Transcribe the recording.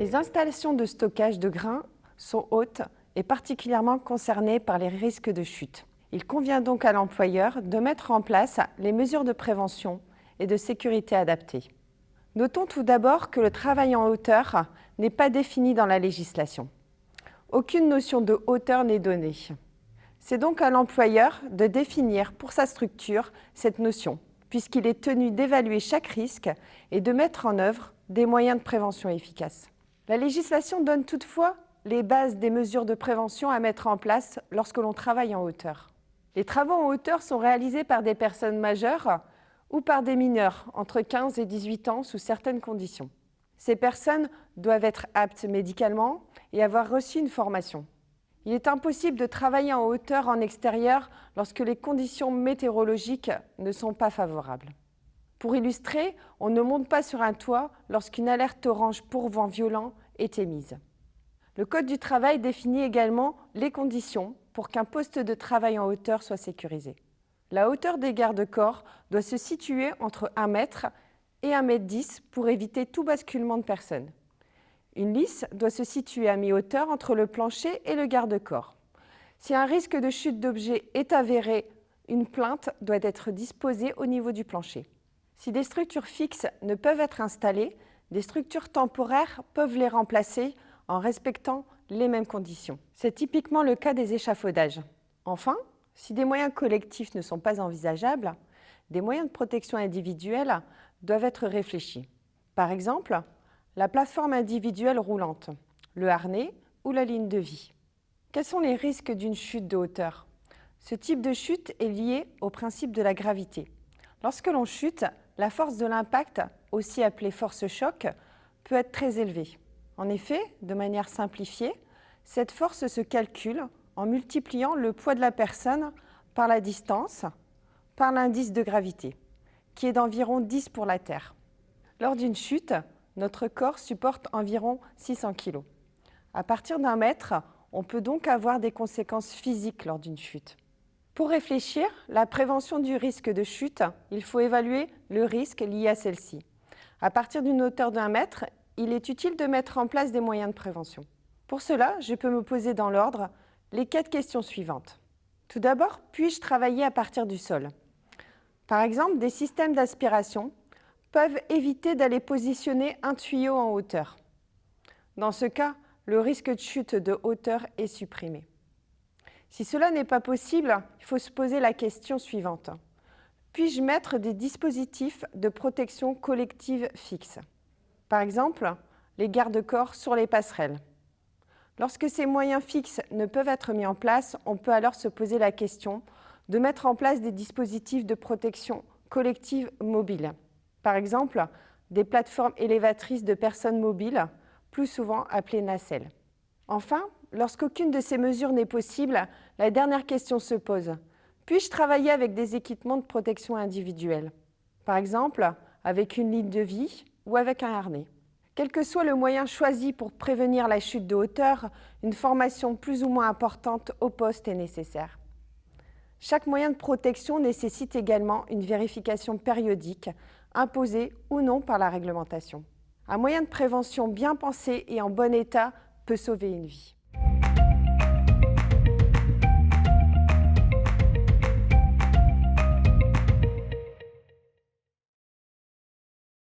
Les installations de stockage de grains sont hautes et particulièrement concernées par les risques de chute. Il convient donc à l'employeur de mettre en place les mesures de prévention et de sécurité adaptées. Notons tout d'abord que le travail en hauteur n'est pas défini dans la législation. Aucune notion de hauteur n'est donnée. C'est donc à l'employeur de définir pour sa structure cette notion, puisqu'il est tenu d'évaluer chaque risque et de mettre en œuvre des moyens de prévention efficaces. La législation donne toutefois les bases des mesures de prévention à mettre en place lorsque l'on travaille en hauteur. Les travaux en hauteur sont réalisés par des personnes majeures ou par des mineurs entre 15 et 18 ans sous certaines conditions. Ces personnes doivent être aptes médicalement et avoir reçu une formation. Il est impossible de travailler en hauteur en extérieur lorsque les conditions météorologiques ne sont pas favorables. Pour illustrer, on ne monte pas sur un toit lorsqu'une alerte orange pour vent violent est émise. Le Code du travail définit également les conditions pour qu'un poste de travail en hauteur soit sécurisé. La hauteur des garde-corps doit se situer entre 1 mètre et 1,10 m pour éviter tout basculement de personnes. Une lisse doit se situer à mi-hauteur entre le plancher et le garde-corps. Si un risque de chute d'objet est avéré, une plainte doit être disposée au niveau du plancher. Si des structures fixes ne peuvent être installées, des structures temporaires peuvent les remplacer en respectant les mêmes conditions. C'est typiquement le cas des échafaudages. Enfin, si des moyens collectifs ne sont pas envisageables, des moyens de protection individuelle doivent être réfléchis. Par exemple, la plateforme individuelle roulante, le harnais ou la ligne de vie. Quels sont les risques d'une chute de hauteur? Ce type de chute est lié au principe de la gravité. Lorsque l'on chute, la force de l'impact, aussi appelée force choc, peut être très élevée. En effet, de manière simplifiée, cette force se calcule en multipliant le poids de la personne par la distance, par l'indice de gravité, qui est d'environ 10 pour la Terre. Lors d'une chute, notre corps supporte environ 600 kg. À partir d'1 mètre, on peut donc avoir des conséquences physiques lors d'une chute. Pour réfléchir, la prévention du risque de chute, il faut évaluer le risque lié à celle-ci. À partir d'une hauteur d'1 mètre, il est utile de mettre en place des moyens de prévention. Pour cela, je peux me poser dans l'ordre les 4 questions suivantes. Tout d'abord, puis-je travailler à partir du sol? Par exemple, des systèmes d'aspiration peuvent éviter d'aller positionner un tuyau en hauteur. Dans ce cas, le risque de chute de hauteur est supprimé. Si cela n'est pas possible, il faut se poser la question suivante. Puis-je mettre des dispositifs de protection collective fixes? Par exemple, les garde-corps sur les passerelles. Lorsque ces moyens fixes ne peuvent être mis en place, on peut alors se poser la question de mettre en place des dispositifs de protection collective mobiles. Par exemple, des plateformes élévatrices de personnes mobiles, plus souvent appelées nacelles. Enfin, lorsqu'aucune de ces mesures n'est possible, la dernière question se pose. Puis-je travailler avec des équipements de protection individuelle? Par exemple, avec une ligne de vie ou avec un harnais. Quel que soit le moyen choisi pour prévenir la chute de hauteur, une formation plus ou moins importante au poste est nécessaire. Chaque moyen de protection nécessite également une vérification périodique, imposée ou non par la réglementation. Un moyen de prévention bien pensé et en bon état peut sauver une vie.